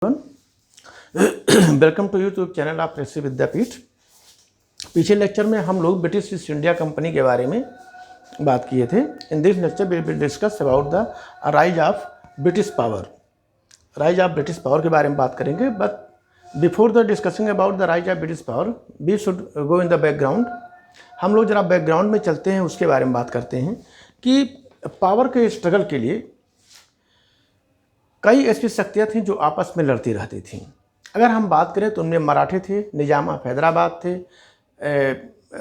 Welcome to YouTube channel of Rishi Vidyapeeth. पिछले lecture में हम लोग ब्रिटिश ईस्ट इंडिया कंपनी के बारे में बात किए थे। In this lecture we will discuss about the rise of British power. Rise of British power के बारे में बात करेंगे, but before the discussing about the rise of British power we should go in the background. हम लोग जरा background में चलते हैं, उसके बारे में बात करते हैं कि पावर के स्ट्रगल के लिए कई ऐसी शक्तियाँ थीं जो आपस में लड़ती रहती थीं। अगर हम बात करें तो उनमें मराठे थे, निजाम ऑफ हैदराबाद थे,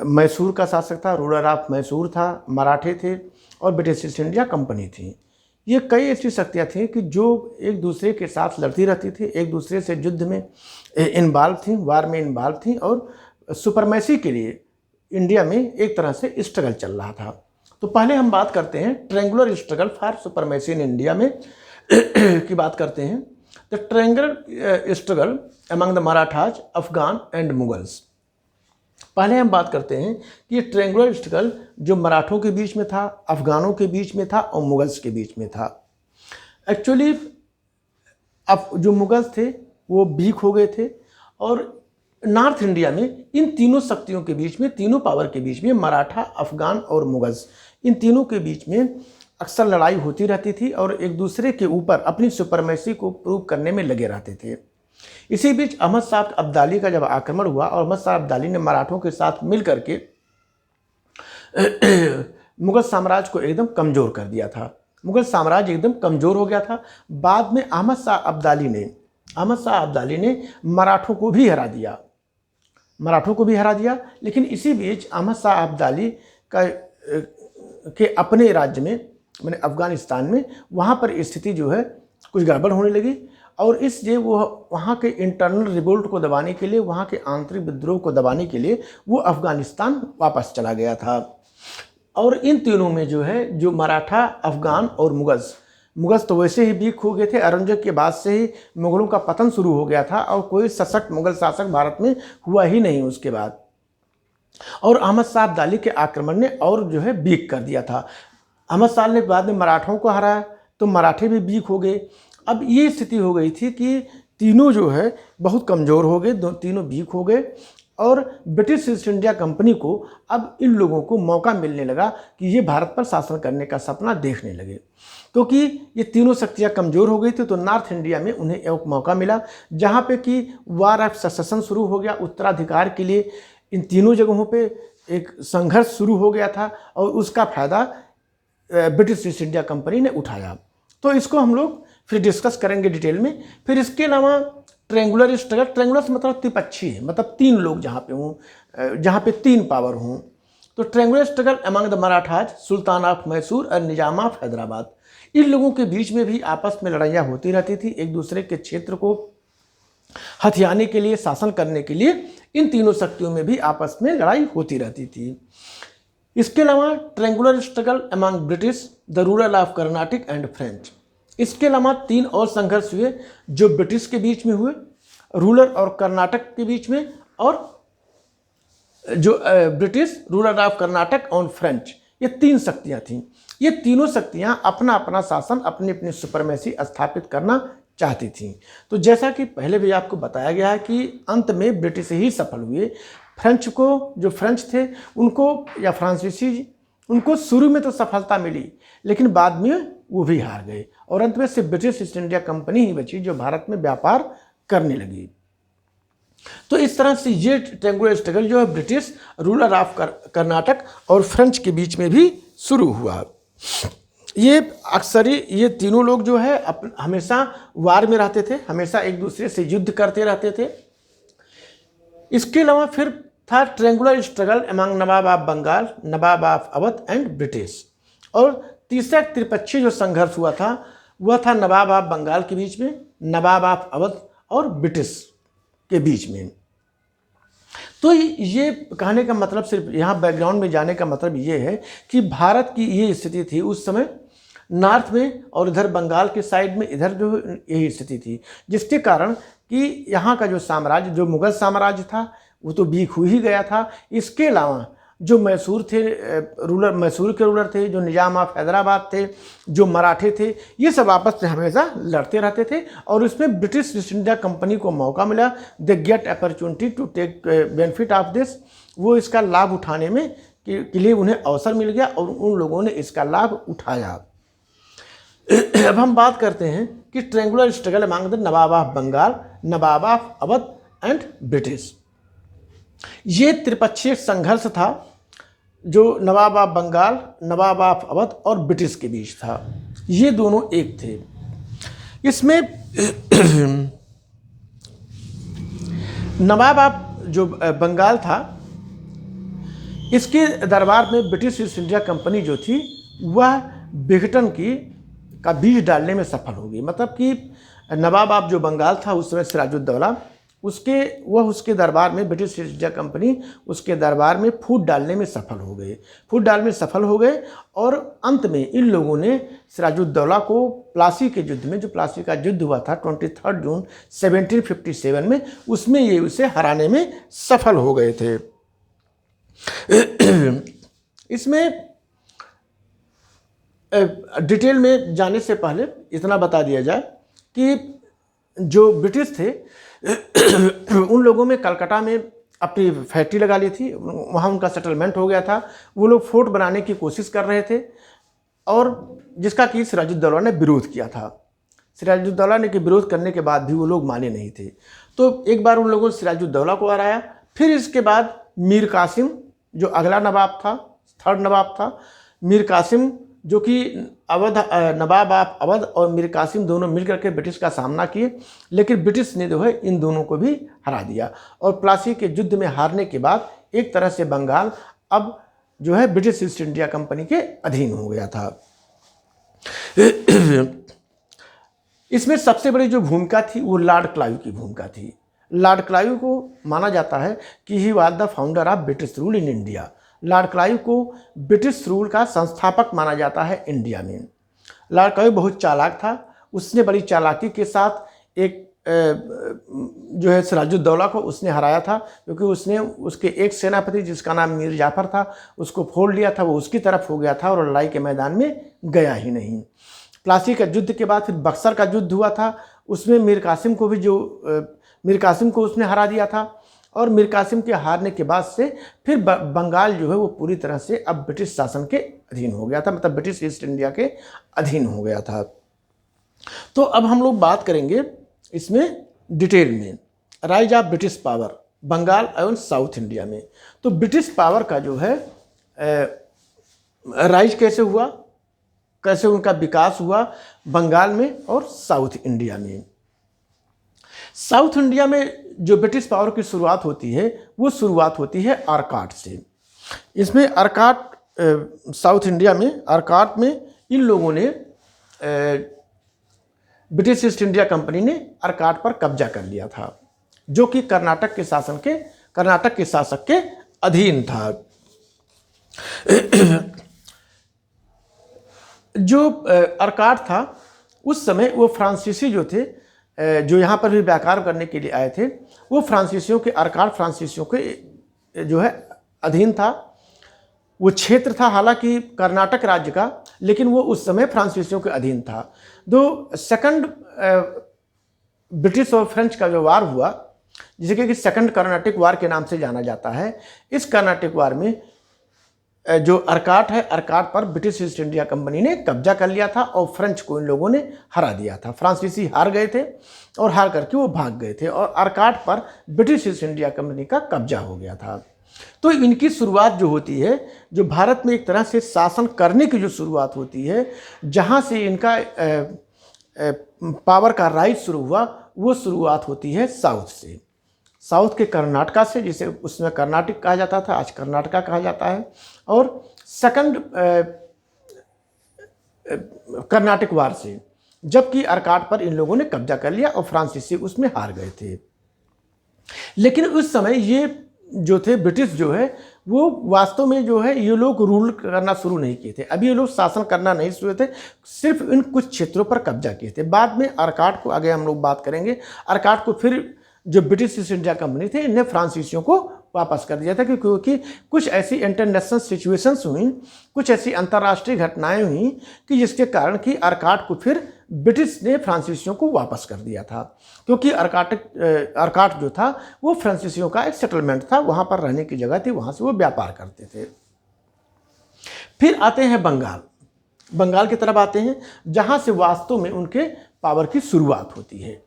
मैसूर का शासक था, रूलर ऑफ मैसूर था, मराठे थे और ब्रिटिश ईस्ट इंडिया कंपनी थी। ये कई ऐसी शक्तियाँ थीं कि जो एक दूसरे के साथ लड़ती रहती थी, एक दूसरे से युद्ध में इन्वॉल्व थीं, वार में इन्वॉल्व थीं और सुपरमेसी के लिए इंडिया में एक तरह से स्ट्रगल चल रहा था। तो पहले हम बात करते हैं triangular struggle for supremacy in India में की बात करते हैं। The triangular struggle among the Marathas, Afghan and Mughals. पहले हम बात करते हैं कि ये ट्रायंगुलर स्ट्रगल जो मराठों के बीच में था, अफगानों के बीच में था और मुगल्स के बीच में था। एक्चुअली अब जो मुगल्स थे वो वीक हो गए थे और नॉर्थ इंडिया में इन तीनों शक्तियों के बीच में, तीनों पावर के बीच में, मराठा, अफगान और मुगल्स, इन तीनों के बीच में अक्सर लड़ाई होती रहती थी और एक दूसरे के ऊपर अपनी सुपरमेसी को प्रूव करने में लगे रहते थे। इसी बीच अहमद शाह अब्दाली का जब आक्रमण हुआ और अहमद शाह अब्दाली ने मराठों के साथ मिल करके मुगल साम्राज्य को एकदम कमज़ोर कर दिया था। मुगल साम्राज्य एकदम कमज़ोर हो गया था। बाद में अहमद शाह अब्दाली ने मराठों को भी हरा दिया, लेकिन इसी बीच अहमद शाह अब्दाली के अपने राज्य में, मैंने अफ़गानिस्तान में, वहाँ पर स्थिति जो है कुछ गड़बड़ होने लगी और इसलिए वो वहाँ के इंटरनल रिवोल्ट को दबाने के लिए, वहाँ के आंतरिक विद्रोह को दबाने के लिए वो अफ़गानिस्तान वापस चला गया था। और इन तीनों में जो है, जो मराठा, अफ़गान और मुगल्स तो वैसे ही वीक हो गए थे। औरंगजेब के बाद से ही मुग़लों का पतन शुरू हो गया था और कोई सशक्त मुग़ल शासक भारत में हुआ ही नहीं उसके बाद। और अहमद शाह अब्दाली के आक्रमण ने और जो है वीक कर दिया था। अहमद शाह ने बाद में मराठों को हराया तो मराठे भी वीक हो गए। अब ये स्थिति हो गई थी कि तीनों जो है बहुत कमज़ोर हो गए, तीनों वीक हो गए और ब्रिटिश ईस्ट इंडिया कंपनी को अब इन लोगों को मौका मिलने लगा कि ये भारत पर शासन करने का सपना देखने लगे। क्योंकि ये तीनों शक्तियाँ कमज़ोर हो गई थी तो नॉर्थ इंडिया में उन्हें एक मौका मिला जहाँ पे कि वार ऑफ सक्सेशन शुरू हो गया। उत्तराधिकार के लिए इन तीनों जगहों पे एक संघर्ष शुरू हो गया था और उसका फ़ायदा ब्रिटिश ईस्ट इंडिया कंपनी ने उठाया। तो इसको हम लोग फिर डिस्कस करेंगे डिटेल में। फिर इसके अलावा ट्रायंगुलर स्ट्रगल, ट्रायंगुलर से मतलब त्रिपक्षीय है, मतलब तीन लोग जहाँ पे हों, जहाँ पे तीन पावर हों। तो triangular struggle among the Marathas, Sultan of Mysore और निजाम ऑफ हैदराबाद। इन लोगों के बीच में भी आपस में लड़ाइयाँ होती रहती थी। एक दूसरे के क्षेत्र को हथियाने के लिए, शासन करने के लिए इन तीनों शक्तियों में भी आपस में लड़ाई होती रहती थी। इसके अलावा triangular struggle among British, the ruler of Karnataka and French. इसके अलावा तीन और संघर्ष हुए जो ब्रिटिश के बीच में हुए, रूलर और कर्नाटक के बीच में, और जो ब्रिटिश, रूलर ऑफ कर्नाटक और फ्रेंच, ये तीन शक्तियाँ थीं। ये तीनों शक्तियाँ अपना अपना शासन, अपनी अपनी सुपरमेसी स्थापित करना चाहती थीं। तो जैसा कि पहले भी आपको बताया गया है कि अंत में ब्रिटिश ही सफल हुए। फ्रेंच को, जो फ्रेंच थे उनको, या फ्रांसीसी, उनको शुरू में तो सफलता मिली लेकिन बाद में वो भी हार गए और अंत में सिर्फ ब्रिटिश ईस्ट इंडिया कंपनी ही बची जो भारत में व्यापार करने लगी। तो इस तरह से ये ट्रायंगुलर स्ट्रगल जो है ब्रिटिश, रूलर ऑफ कर्नाटक और फ्रेंच के बीच में भी शुरू हुआ। ये अक्सर ये तीनों लोग जो है हमेशा वार में रहते थे, हमेशा एक दूसरे से युद्ध करते रहते थे। इसके अलावा फिर था triangular struggle among Nawab of Bengal, Nawab of Awadh and British. और तीसरा त्रिपक्षीय जो संघर्ष हुआ था वह था नवाब ऑफ बंगाल के बीच में, नवाब ऑफ अवध और ब्रिटिश के बीच में। तो ये कहने का मतलब, सिर्फ यहाँ बैकग्राउंड में जाने का मतलब ये है कि भारत की ये स्थिति थी उस समय नॉर्थ में और इधर बंगाल के साइड में, इधर जो यही स्थिति थी, जिसके कारण कि यहाँ का जो साम्राज्य, जो मुगल साम्राज्य था वो तो वीक हो ही गया था। इसके अलावा जो मैसूर थे, रूलर मैसूर के रूलर थे, जो निजाम ऑफ हैदराबाद थे, जो मराठे थे, ये सब आपस में हमेशा लड़ते रहते थे। और उसमें ब्रिटिश ईस्ट इंडिया कंपनी को मौका मिला, they get opportunity to take benefit of this, वो इसका लाभ उठाने में के लिए उन्हें अवसर मिल गया और उन लोगों ने इसका लाभ उठाया। अब हम बात करते हैं कि triangular struggle among the nawab of Bengal, Nawab of Awadh and British. ये त्रिपक्षीय संघर्ष था जो nawab of Bengal, Nawab of Awadh और ब्रिटिश के बीच था। ये दोनों एक थे। इसमें नवाब ऑफ जो बंगाल था, इसके दरबार में ब्रिटिश ईस्ट इंडिया कंपनी जो थी वह विघटन का बीज डालने में सफल हो गई। मतलब कि नवाब ऑफ जो बंगाल था उस समय सिराजुद्दौला, उसके दरबार में ब्रिटिश ईस्ट इंडिया कंपनी उसके दरबार में फूट डालने में सफल हो गए। फूट डालने में सफल हो गए और अंत में इन लोगों ने सिराजुद्दौला को प्लासी के युद्ध में, जो प्लासी का युद्ध हुआ था 23 जून 1757 में, उसमें ये उसे हराने में सफल हो गए थे। इसमें डिटेल में जाने से पहले इतना बता दिया जाए कि जो ब्रिटिश थे उन लोगों में कलकत्ता में अपनी फैक्ट्री लगा ली थी, वहाँ उनका सेटलमेंट हो गया था। वो लोग फोर्ट बनाने की कोशिश कर रहे थे और जिसका कि सिराजुद्दौला ने विरोध किया था। सिराजुद्दौला ने के विरोध करने के बाद भी वो लोग माने नहीं थे। तो एक बार उन लोगों ने सिराजुद्दौला को हराया। फिर इसके बाद मीर कासिम जो अगला नवाब था, थर्ड नवाब था, मीर कासिम जो कि नवाब ऑफ अवध और मीर कासिम दोनों मिलकर के ब्रिटिश का सामना किए, लेकिन ब्रिटिश ने जो है इन दोनों को भी हरा दिया। और प्लासी के युद्ध में हारने के बाद एक तरह से बंगाल अब जो है ब्रिटिश ईस्ट इंडिया कंपनी के अधीन हो गया था। इसमें सबसे बड़ी जो भूमिका थी वो लॉर्ड क्लाइव की भूमिका थी। लॉर्ड क्लाइव को माना जाता है कि he was the founder of British rule in India. Lord Clive को ब्रिटिश रूल का संस्थापक माना जाता है इंडिया में। लॉर्ड क्लाइव बहुत चालाक था। उसने बड़ी चालाकी के साथ एक जो है सिराजुद्दौला को उसने हराया था, क्योंकि उसने उसके एक सेनापति जिसका नाम मीर जाफर था उसको फोड़ लिया था। वो उसकी तरफ हो गया था और लड़ाई के मैदान में गया ही नहीं। प्लासी का युद्ध के बाद फिर बक्सर का युद्ध हुआ था, उसमें मीर कासिम को उसने हरा दिया था। और मीर कासिम के हारने के बाद से फिर बंगाल जो है वो पूरी तरह से अब ब्रिटिश शासन के अधीन हो गया था, मतलब ब्रिटिश ईस्ट इंडिया के अधीन हो गया था। तो अब हम लोग बात करेंगे इसमें डिटेल में rise of British power Bengal एवं साउथ इंडिया में। तो ब्रिटिश पावर का जो है राइज कैसे हुआ, कैसे उनका विकास हुआ बंगाल में और साउथ इंडिया में। साउथ इंडिया में जो ब्रिटिश पावर की शुरुआत होती है वो शुरुआत होती है आर्काट से। इसमें आर्काट साउथ इंडिया में आर्काट में इन लोगों ने ब्रिटिश ईस्ट इंडिया कंपनी ने आर्काट पर कब्जा कर लिया था, जो कि कर्नाटक के शासक के अधीन था। जो आर्काट था उस समय वो फ्रांसीसी जो थे, जो यहाँ पर भी व्यापार करने के लिए आए थे, वो आर्काट फ्रांसीसियों के जो है अधीन था। वो क्षेत्र था हालांकि कर्नाटक राज्य का, लेकिन वो उस समय फ्रांसीसियों के अधीन था। दो सेकंड ब्रिटिश और फ्रेंच का जो वार हुआ, जिसे कि सेकंड कर्नाटिक वार के नाम से जाना जाता है, इस कर्नाटिक वार में जो आर्काट है, आर्काट पर ब्रिटिश ईस्ट इंडिया कंपनी ने कब्जा कर लिया था और फ्रेंच को इन लोगों ने हरा दिया था। फ्रांसीसी हार गए थे और हार करके वो भाग गए थे और आर्काट पर ब्रिटिश ईस्ट इंडिया कंपनी का कब्जा हो गया था। तो इनकी शुरुआत जो होती है, जो भारत में एक तरह से शासन करने की जो शुरुआत होती है, जहाँ से इनका पावर का राइज शुरू हुआ, वो शुरुआत होती है साउथ से, साउथ के कर्नाटका से, जिसे उसमें कर्नाटक कहा जाता था, आज कर्नाटका कहा जाता है। और सेकंड कर्नाटक वार से, जबकि आर्काट पर इन लोगों ने कब्जा कर लिया और फ्रांसीसी उसमें हार गए थे। लेकिन उस समय ये जो थे ब्रिटिश जो है वो वास्तव में जो है ये लोग रूल करना शुरू नहीं किए थे, अभी ये लोग शासन करना नहीं शुरू थे, सिर्फ इन कुछ क्षेत्रों पर कब्जा किए थे। बाद में आर्काट को, आगे हम लोग बात करेंगे, आर्काट को फिर जो ब्रिटिश ईस्ट इंडिया कंपनी थे इन्हें फ्रांसीसियों को वापस कर दिया था, क्योंकि कुछ ऐसी इंटरनेशनल सिचुएशंस हुई, कुछ ऐसी अंतर्राष्ट्रीय घटनाएं हुई कि जिसके कारण कि अर्काट को फिर ब्रिटिश ने फ्रांसीसियों को वापस कर दिया था, क्योंकि अर्काट जो था वो फ्रांसीसियों का एक सेटलमेंट था, वहाँ पर रहने की जगह थी, वहाँ से वो व्यापार करते थे। फिर आते हैं बंगाल की तरफ आते हैं, जहाँ से वास्तव में उनके पावर की शुरुआत होती है।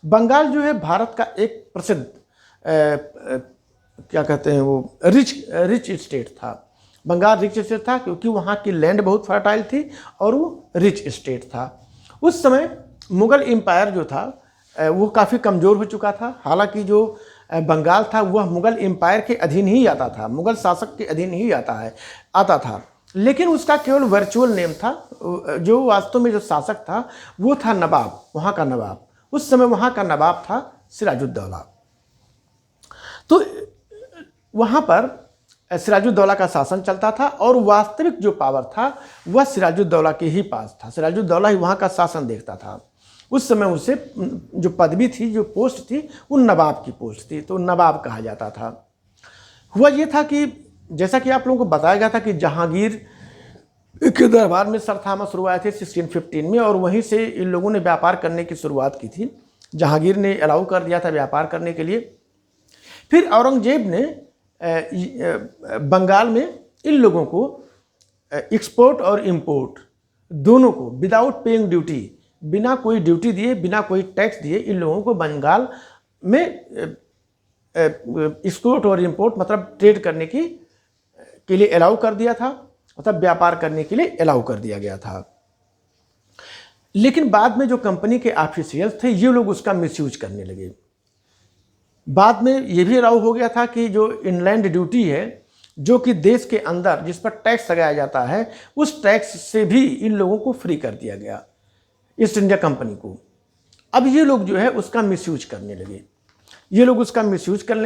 बंगाल जो है भारत का एक प्रसिद्ध क्या कहते हैं वो रिच स्टेट था। बंगाल रिच स्टेट था क्योंकि वहाँ की लैंड बहुत फर्टाइल थी और वो रिच स्टेट था। उस समय मुग़ल एम्पायर जो था वो काफ़ी कमज़ोर हो चुका था। हालांकि जो बंगाल था वह मुग़ल एम्पायर के अधीन ही आता था, मुग़ल शासक के अधीन ही आता था, लेकिन उसका केवल वर्चुअल नेम था। जो वास्तव में जो शासक था वो था नवाब, वहाँ का नवाब। उस समय वहाँ का नवाब था सिराजुद्दौला। तो वहाँ पर सिराजुद्दौला का शासन चलता था और वास्तविक जो पावर था वह सिराजुद्दौला के ही पास था। सिराजुद्दौला ही वहाँ का शासन देखता था। उस समय उसे जो पदवी थी, जो पोस्ट थी, वो नवाब की पोस्ट थी, तो नवाब कहा जाता था। हुआ ये था कि जैसा कि आप लोगों को बताया गया था कि जहांगीर के दरबार में सर थॉमस रो आए थे 1615 में, और वहीं से इन लोगों ने व्यापार करने की शुरुआत की थी। जहांगीर ने अलाउ कर दिया था व्यापार करने के लिए। फिर औरंगजेब ने बंगाल में इन लोगों को एक्सपोर्ट और इंपोर्ट दोनों को विदाउट पेइंग ड्यूटी, बिना कोई ड्यूटी दिए, बिना कोई टैक्स दिए, इन लोगों को बंगाल में एक्सपोर्ट और इंपोर्ट मतलब ट्रेड करने के लिए अलाउ कर दिया था, मतलब व्यापार करने के लिए अलाउ कर दिया गया था। लेकिन बाद में जो कंपनी के ऑफिशियल्स थे ये लोग उसका मिसयूज करने लगे। बाद में ये भी अलाउ हो गया था कि जो इनलैंड ड्यूटी है, जो कि देश के अंदर जिस पर टैक्स लगाया जाता है, उस टैक्स से भी इन लोगों को फ्री कर दिया गया, ईस्ट इंडिया कंपनी को। अब ये लोग जो है उसका मिसयूज करने लगे,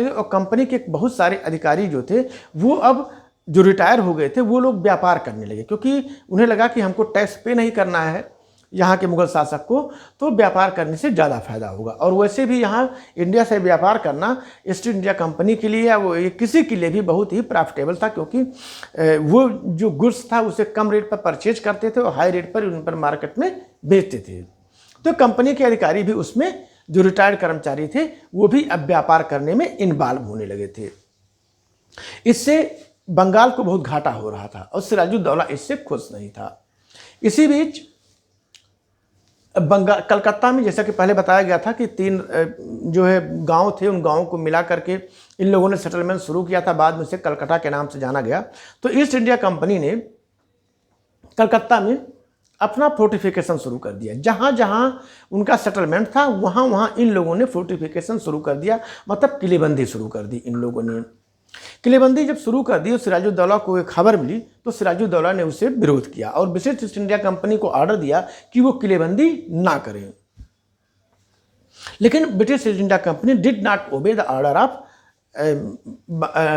और कंपनी के बहुत सारे अधिकारी जो थे वो अब जो रिटायर हो गए थे वो लोग व्यापार करने लगे, क्योंकि उन्हें लगा कि हमको टैक्स पे नहीं करना है यहाँ के मुग़ल शासक को, तो व्यापार करने से ज़्यादा फायदा होगा। और वैसे भी यहाँ इंडिया से व्यापार करना ईस्ट इंडिया कंपनी के लिए या वो किसी के लिए भी बहुत ही प्रॉफिटेबल था, क्योंकि वो जो गुड्स था उसे कम रेट पर परचेज करते थे और हाई रेट पर उन पर मार्केट में बेचते थे। तो कंपनी के अधिकारी भी उसमें, जो रिटायर्ड कर्मचारी थे वो भी अब व्यापार करने में इन्वॉल्व होने लगे थे। इससे बंगाल को बहुत घाटा हो रहा था और सिराजुद्दौला इससे खुश नहीं था। इसी बीच कलकत्ता में, जैसा कि पहले बताया गया था कि 3 जो है गांव थे, उन गांवों को मिला करके इन लोगों ने सेटलमेंट शुरू किया था, बाद में से कलकत्ता के नाम से जाना गया। तो ईस्ट इंडिया कंपनी ने कलकत्ता में अपना फोर्टिफिकेशन शुरू कर दिया। जहाँ जहाँ उनका सेटलमेंट था वहाँ वहाँ इन लोगों ने फोर्टिफिकेशन शुरू कर दिया, मतलब किलेबंदी शुरू कर दी इन लोगों ने। किलेबंदी जब शुरू कर दी और सिराजुद्दौला को एक खबर मिली तो सिराजुद्दौला ने उसे विरोध किया और ब्रिटिश ईस्ट इंडिया कंपनी को ऑर्डर दिया कि वो किलेबंदी ना करें। लेकिन British East India company did not obey the order of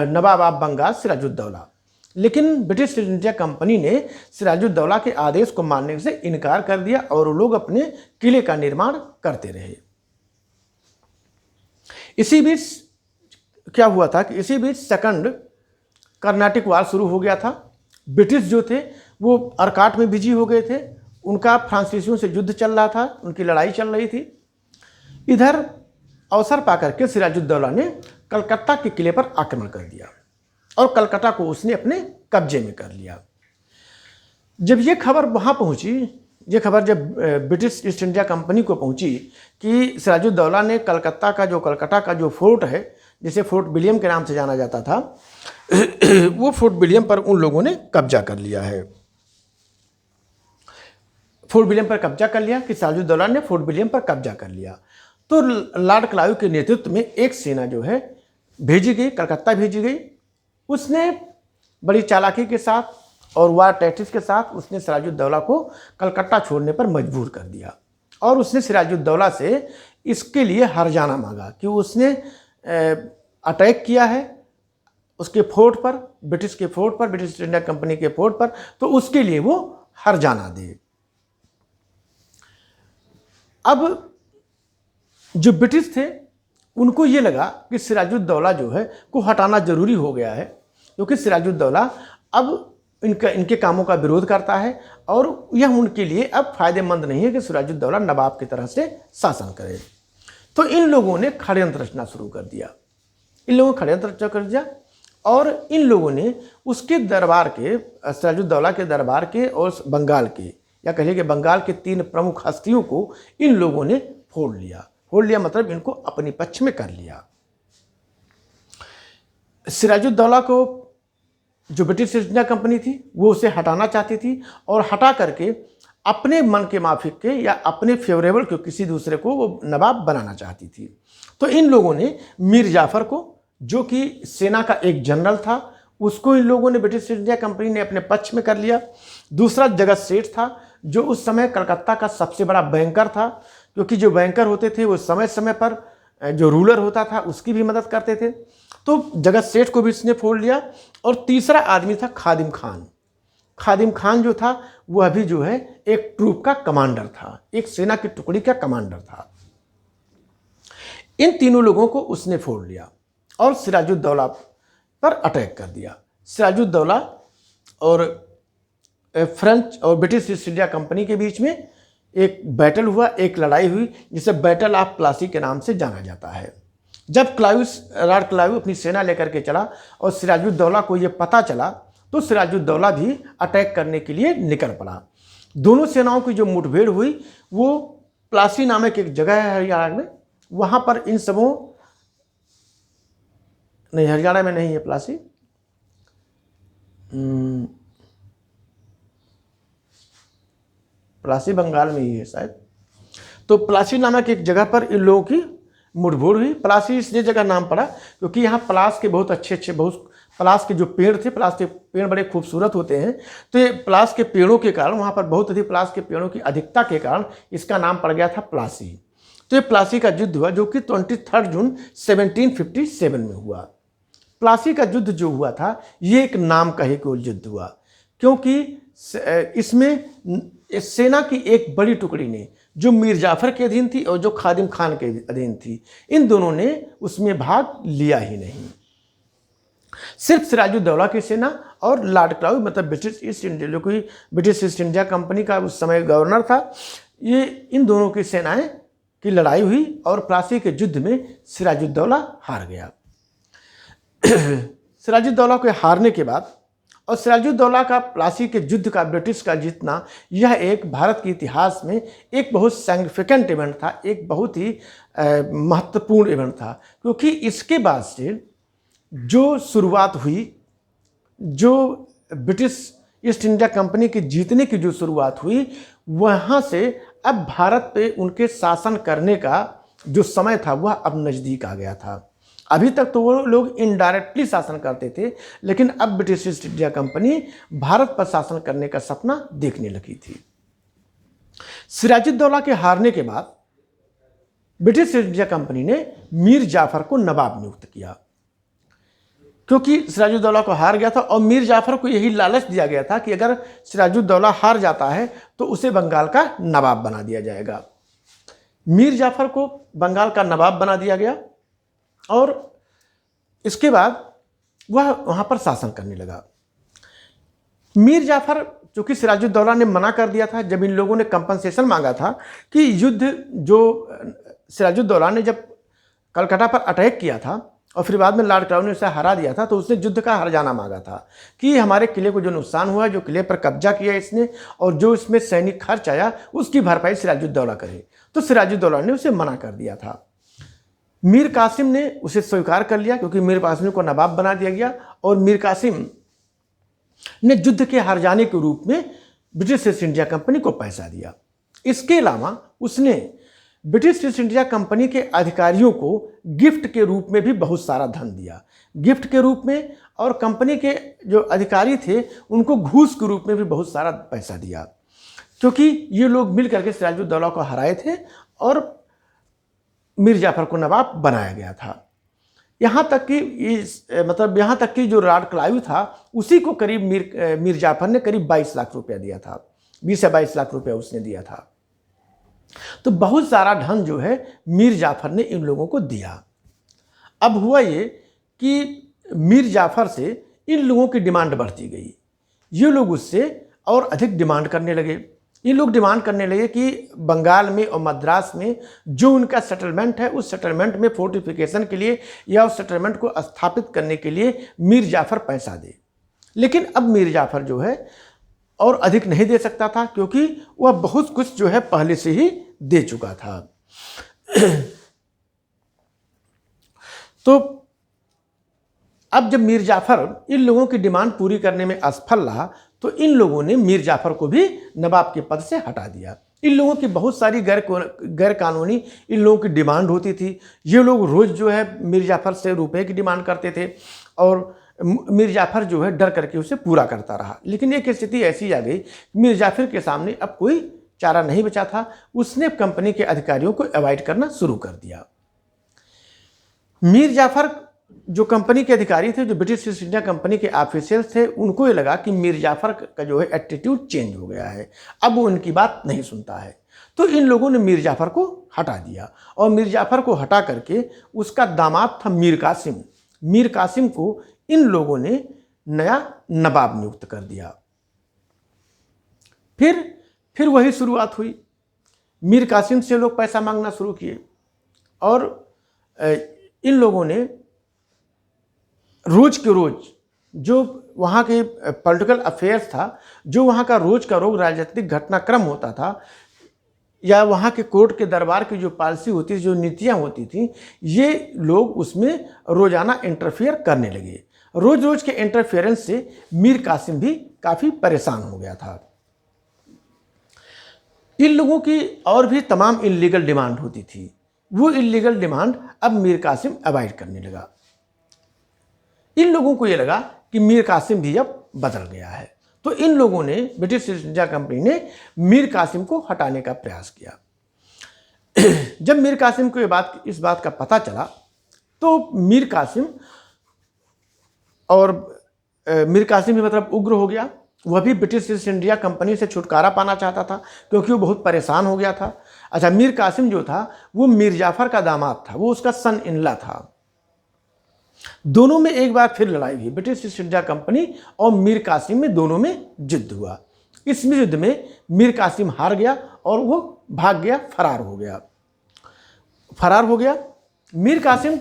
Nawab of Bengal Sirajuddaula. लेकिन ब्रिटिश ईस्ट इंडिया कंपनी ने सिराजुद्दौला के आदेश को मानने से इनकार कर दिया और वो लोग अपने किले का निर्माण करते रहे। इसी बीच क्या हुआ था कि इसी बीच सेकंड कर्नाटिक वार शुरू हो गया था। ब्रिटिश जो थे वो अर्काट में बिजी हो गए थे, उनका फ्रांसीसियों से युद्ध चल रहा था, उनकी लड़ाई चल रही थी। इधर अवसर पाकर के सिराजुद्दौला ने कलकत्ता के किले पर आक्रमण कर दिया और कलकत्ता को उसने अपने कब्जे में कर लिया। जब ये खबर वहाँ पहुँची, ये खबर जब ब्रिटिश ईस्ट इंडिया कंपनी को पहुँची कि सिराजुद्दौला ने कलकत्ता का जो फोर्ट है, जिसे फोर्ट विलियम के नाम से जाना जाता था, वो फोर्ट विलियम पर उन लोगों ने कब्जा कर लिया है। फोर्ट विलियम पर कब्जा कर लिया कि सिराजुद्दौला ने फोर्ट विलियम पर कब्जा कर लिया। तो लॉर्ड क्लाइव के नेतृत्व में एक सेना जो है भेजी गई, कलकत्ता भेजी गई। उसने बड़ी चालाकी के साथ और वार टैक्टिक्स के साथ उसने सिराजुद्दौला को कलकत्ता छोड़ने पर मजबूर कर दिया और उसने सिराजुद्दौला से इसके लिए हर्जाना मांगा कि उसने अटैक किया है उसके फोर्ट पर, ब्रिटिश के फोर्ट पर, ब्रिटिश ईस्ट इंडिया कंपनी के फोर्ट पर, तो उसके लिए वो हर्जाना दे। अब जो ब्रिटिश थे उनको ये लगा कि सिराजुद्दौला जो है को हटाना ज़रूरी हो गया है, क्योंकि सिराजुद्दौला अब इनके कामों का विरोध करता है और यह उनके लिए अब फायदेमंद नहीं है कि सिराजुद्दौला नवाब की तरह से शासन करे। तो इन लोगों ने षड्यंत्र रचना शुरू कर दिया। इन लोगों ने षड्यंत्र रचना कर दिया और इन लोगों ने उसके दरबार के, सिराजुद्दौला के दरबार के और बंगाल के, या कहिए कि बंगाल के 3 प्रमुख हस्तियों को इन लोगों ने फोड़ लिया। फोड़ लिया मतलब इनको अपने पक्ष में कर लिया। सिराजुद्दौला को जो ब्रिटिश ईस्ट इंडिया कंपनी थी वो उसे हटाना चाहती थी और हटा करके अपने मन के माफिक के या अपने फेवरेबल को किसी दूसरे को वो नवाब बनाना चाहती थी। तो इन लोगों ने मीर जाफर को, जो कि सेना का एक जनरल था, उसको इन लोगों ने, ब्रिटिश ईस्ट इंडिया कंपनी ने अपने पक्ष में कर लिया। दूसरा जगत सेठ था, जो उस समय कलकत्ता का सबसे बड़ा बैंकर था, क्योंकि जो बैंकर होते थे वो समय समय पर जो रूलर होता था उसकी भी मदद करते थे। तो जगत सेठ को भी इसने फोड़ लिया। और तीसरा आदमी था खादिम खान। खादिम खान जो था वह भी जो है एक ट्रूप का कमांडर था, एक सेना की टुकड़ी का कमांडर था। इन तीनों लोगों को उसने फोड़ लिया और सिराजुद्दौला पर अटैक कर दिया। सिराजुद्दौला और फ्रेंच और ब्रिटिश ईस्ट इंडिया कंपनी के बीच में एक बैटल हुआ, एक लड़ाई हुई, जिसे बैटल ऑफ प्लासी के नाम से जाना जाता है। जब लॉर्ड क्लाइव अपनी सेना लेकर के चला और सिराजुद्दौला को यह पता चला, तो सिराजुद्दौला भी अटैक करने के लिए निकल पड़ा। दोनों सेनाओं की जो मुठभेड़ हुई वो प्लासी नामक एक जगह है हरियाणा में, वहाँ पर इन सबों, नहीं हरियाणा में नहीं है प्लासी, प्लासी बंगाल में ही है शायद। तो प्लासी नामक एक जगह पर इन लोगों की मुठभेड़ हुई। प्लासी इसलिए जगह नाम पड़ा क्योंकि यहाँ पलास के बहुत अच्छे बहुत पलास के जो पेड़ थे, पलास के पेड़ बड़े खूबसूरत होते हैं। तो ये पलास के पेड़ों के कारण, वहाँ पर बहुत अधिक पलास के पेड़ों की अधिकता के कारण इसका नाम पड़ गया था प्लासी। तो ये प्लासी का युद्ध हुआ जो कि 23 जून 1757 में हुआ। प्लासी का युद्ध जो हुआ था ये एक नाम का ही कोई युद्ध हुआ, क्योंकि इसमें सेना की एक बड़ी टुकड़ी ने, जो मीर जाफर के अधीन थी और जो खादिम खान के अधीन थी, इन दोनों ने उसमें भाग लिया ही नहीं। सिर्फ सिराजुद्दौला की सेना और लॉर्ड क्लाइव, मतलब ब्रिटिश ईस्ट इंडिया, जो कि ब्रिटिश ईस्ट इंडिया कंपनी का उस समय गवर्नर था, ये इन दोनों की सेनाएं की लड़ाई हुई और प्लासी के युद्ध में सिराजुद्दौला हार गया। सिराजुद्दौला के हारने के बाद और सिराजुद्दौला का प्लासी के युद्ध का ब्रिटिश का जीतना, यह एक भारत के इतिहास में एक बहुत सिग्निफिकेंट इवेंट था, एक बहुत ही महत्वपूर्ण इवेंट था, क्योंकि इसके बाद से जो शुरुआत हुई, जो ब्रिटिश ईस्ट इंडिया कंपनी के जीतने की जो शुरुआत हुई, वहाँ से अब भारत पे उनके शासन करने का जो समय था वह अब नज़दीक आ गया था। अभी तक तो वो लोग इनडायरेक्टली शासन करते थे, लेकिन अब British East India company Bharat पर शासन करने का सपना देखने लगी थी। सिराजुद्दौला के हारने के बाद ब्रिटिश ईस्ट इंडिया कंपनी ने मीर जाफर को नवाब नियुक्त किया, क्योंकि सिराजुद्दौला को हार गया था और मीर जाफर को यही लालच दिया गया था कि अगर सिराजुद्दौला हार जाता है तो उसे बंगाल का नवाब बना दिया जाएगा। मीर जाफर को बंगाल का नवाब बना दिया गया और इसके बाद वह वहाँ पर शासन करने लगा। मीर जाफर, चूँकि सिराजुद्दौला ने मना कर दिया था, जब इन लोगों ने कंपनसेशन मांगा था कि युद्ध, जो सिराजुद्दौला ने जब कलकत्ता पर अटैक किया था और फिर बाद में लॉर्ड क्लाइव ने उसे हरा दिया था, तो उसने युद्ध का हर्जाना मांगा था कि हमारे किले को जो नुकसान हुआ, जो किले पर कब्जा किया इसने और जो इसमें सैनिक खर्च आया, उसकी भरपाई सिराजुद्दौला करे। तो सिराजुद्दौला ने उसे मना कर दिया था। मीर कासिम ने उसे स्वीकार कर लिया, क्योंकि मीर कासिम को नवाब बना दिया गया और मीर कासिम ने युद्ध के हर्जाने के रूप में ब्रिटिश ईस्ट इंडिया कंपनी को पैसा दिया। इसके अलावा उसने ब्रिटिश ईस्ट इंडिया कंपनी के अधिकारियों को गिफ्ट के रूप में भी बहुत सारा धन दिया, गिफ्ट के रूप में, और कंपनी के जो अधिकारी थे उनको घूस के रूप में भी बहुत सारा पैसा दिया, क्योंकि ये लोग मिल करके सिराजुद्दौला को हराए थे और मीर जाफर को नवाब बनाया गया था। यहाँ तक कि जो लॉर्ड क्लाइव था उसी को करीब मीर जाफर ने करीब 22 लाख रुपया दिया था, 20 से 22 लाख रुपया उसने दिया था। तो बहुत सारा धन जो है मीर जाफर ने इन लोगों को दिया। अब हुआ ये कि मीर जाफ़र से इन लोगों की डिमांड बढ़ती गई, ये लोग उससे और अधिक डिमांड करने लगे। ये लोग डिमांड करने लगे कि बंगाल में और मद्रास में जो उनका सेटलमेंट है, उस सेटलमेंट में फोर्टिफिकेशन के लिए या उस सेटलमेंट को स्थापित करने के लिए मीर जाफ़र पैसा दे। लेकिन अब मीर जाफ़र जो है और अधिक नहीं दे सकता था, क्योंकि वह बहुत कुछ जो है पहले से ही दे चुका था। तो अब जब मीर जाफ़र इन लोगों की डिमांड पूरी करने में असफल रहा, तो इन लोगों ने मीर जाफ़र को भी नवाब के पद से हटा दिया। इन लोगों की बहुत सारी गैर कानूनी इन लोगों की डिमांड होती थी। ये लोग रोज़ जो है मीर जाफ़र से रुपए की डिमांड करते थे और मीर जाफ़र जो है डर करके उसे पूरा करता रहा। लेकिन एक स्थिति ऐसी आ गई, मीर जाफ़र के सामने अब कोई चारा नहीं बचा था। उसने कंपनी के अधिकारियों को अवॉइड करना शुरू कर दिया। मीर जाफ़र जो कंपनी के अधिकारी थे, जो ब्रिटिश ईस्ट इंडिया कंपनी के ऑफिशियल्स थे, उनको ये लगा कि मीर जाफ़र का जो है एटीट्यूड चेंज हो गया है, अब वो उनकी बात नहीं सुनता है। तो इन लोगों ने मीर जाफ़र को हटा दिया और मीर जाफ़र को हटा करके उसका दामाद था मीर कासिम। मीर कासिम को इन लोगों ने नया नवाब नियुक्त कर दिया। फिर वही शुरुआत हुई। मीर कासिम से लोग पैसा मांगना शुरू किए और इन लोगों ने रोज के रोज जो वहाँ के पॉलिटिकल अफेयर्स था, जो वहाँ का रोज का रोज राजनीतिक घटनाक्रम होता था, या वहाँ के कोर्ट के दरबार की जो पॉलिसी होती थी, जो नीतियाँ होती थी, ये लोग उसमें रोजाना इंटरफेयर करने लगे। रोज रोज के इंटरफेरेंस से मीर कासिम भी काफ़ी परेशान हो गया था। इन लोगों की और भी तमाम इल्लीगल डिमांड होती थी। वो इल्लीगल डिमांड अब मीर कासिम अवॉइड करने लगा। इन लोगों को ये लगा कि मीर कासिम भी अब बदल गया है, तो इन लोगों ने, ब्रिटिश ईस्ट इंडिया कंपनी ने मीर कासिम को हटाने का प्रयास किया। जब मीर कासिम को इस बात का पता चला, तो मीर कासिम भी मतलब उग्र हो गया। वह भी ब्रिटिश ईस्ट इंडिया कंपनी से छुटकारा पाना चाहता था, क्योंकि वो बहुत परेशान हो गया था। अच्छा, मीर कासिम जो था वो मीर जाफ़र का दामाद था, वो उसका सन इन लॉ था। दोनों में एक बार फिर लड़ाई हुई। ब्रिटिश ईस्ट इंडिया कंपनी और मीर कासिम में दोनों में युद्ध हुआ। इस युद्ध में मीर कासिम हार गया और वो भाग गया, फरार हो गया। मीर कासिम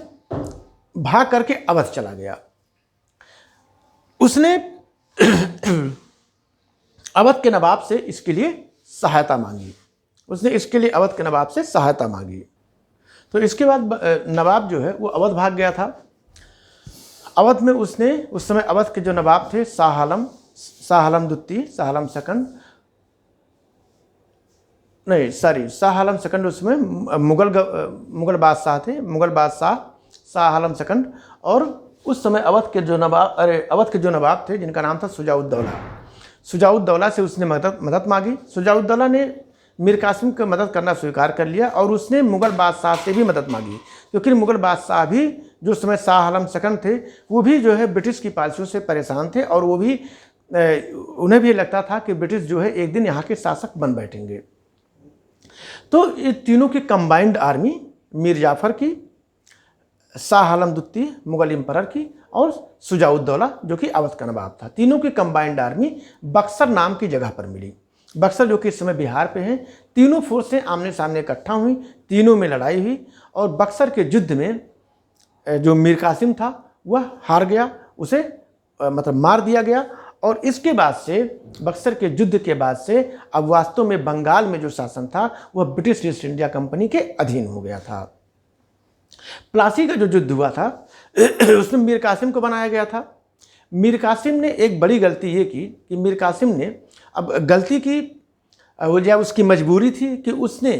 भाग करके अवध चला गया। उसने अवध के नवाब से इसके लिए सहायता मांगी। तो इसके बाद नवाब जो है वो अवध भाग गया था। अवध में उसने उस समय अवध के जो नवाब थे शाह आलम सेकंड उसमें मुगल बादशाह थे, शाह आलम सेकंड। और उस समय अवध के जो नवाब थे जिनका नाम था शुजाउद्दौला से उसने मदद मांगी। शुजाउद्दौला ने मीर कासिम को मदद करना स्वीकार कर लिया और उसने मुगल बादशाह से भी मदद मांगी, क्योंकि मुगल बादशाह भी जो समय शाह आलम सेकंड थे, वो भी जो है ब्रिटिश की पॉलिसियों से परेशान थे और वो भी उन्हें भी लगता था कि ब्रिटिश जो है एक दिन यहाँ के शासक बन बैठेंगे। तो ये तीनों की कंबाइंड आर्मी, मीर जाफ़र की, शाह आलम दुत्ती मुगल एम्परर की और शुजाउद्दौला जो कि अवध का नवाब था, तीनों की कंबाइंड आर्मी बक्सर नाम की जगह पर मिली। बक्सर जो कि इस समय बिहार पे है। तीनों फोर्सें आमने सामने इकट्ठा हुई, तीनों में लड़ाई हुई और बक्सर के युद्ध में जो मीर कासिम था वह हार गया, उसे मतलब मार दिया गया। और इसके बाद से, बक्सर के युद्ध के बाद से, अब वास्तव में बंगाल में जो शासन था वह ब्रिटिश ईस्ट इंडिया कंपनी के अधीन हो गया था। प्लासी का जो युद्ध हुआ था उसमें मीर कासिम को बनाया गया था। मीर कासिम ने एक बड़ी गलती ये की कि मीर कासिम ने, अब गलती की वजह उसकी मजबूरी थी कि उसने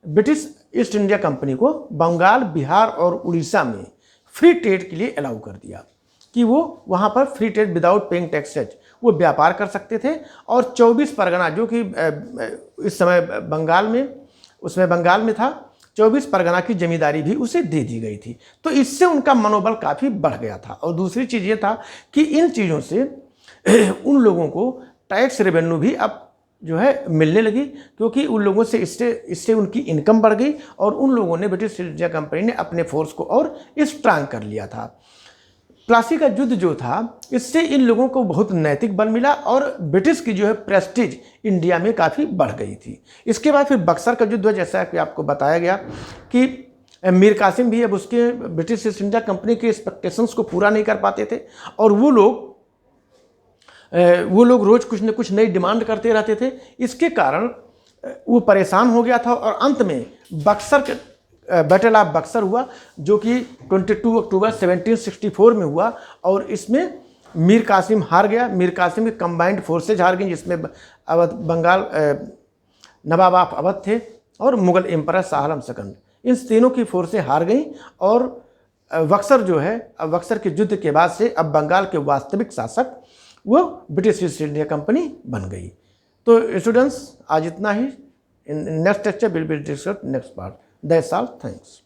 ब्रिटिश ईस्ट इंडिया कंपनी को बंगाल, बिहार और उड़ीसा में फ्री ट्रेड के लिए अलाउ कर दिया कि वो वहाँ पर free trade without paying taxes वो व्यापार कर सकते थे। और 24 परगना जो कि इस समय बंगाल में था, 24 परगना की जमींदारी भी उसे दे दी गई थी। तो इससे उनका मनोबल काफ़ी बढ़ गया था। और दूसरी चीज़ ये था कि इन चीज़ों से उन लोगों को टैक्स रेवेन्यू भी अब जो है मिलने लगी, क्योंकि उन लोगों से इससे उनकी इनकम बढ़ गई और उन लोगों ने, ब्रिटिश ईस्ट इंडिया कंपनी ने अपने फोर्स को और स्ट्रांग कर लिया था। प्लासी का युद्ध जो था, इससे इन लोगों को बहुत नैतिक बल मिला और ब्रिटिश की जो है प्रेस्टीज इंडिया में काफ़ी बढ़ गई थी। इसके बाद फिर बक्सर का युद्ध, जैसा कि आपको बताया गया कि मीर कासिम भी अब उसके ब्रिटिश ईस्ट इंडिया कंपनी के एक्सपेक्टेशंस को पूरा नहीं कर पाते थे और वो लोग रोज़ कुछ न कुछ नई डिमांड करते रहते थे। इसके कारण वो परेशान हो गया था और अंत में बैटल ऑफ बक्सर हुआ, जो कि 22 अक्टूबर 1764 में हुआ और इसमें मीर कासिम हार गया। मीर कासिम के कंबाइंड फोर्सेज हार गई, जिसमें नवाब ऑफ अवध थे और मुगल एम्परर शाह आलम सेकंड, इन तीनों की फोर्सें हार गई और बक्सर जो है, अब बक्सर के युद्ध के बाद से अब बंगाल के वास्तविक शासक वो ब्रिटिश ईस्ट इंडिया कंपनी बन गई। तो स्टूडेंट्स, आज इतना ही। Next lecture will be discussed next part. That's all, thanks.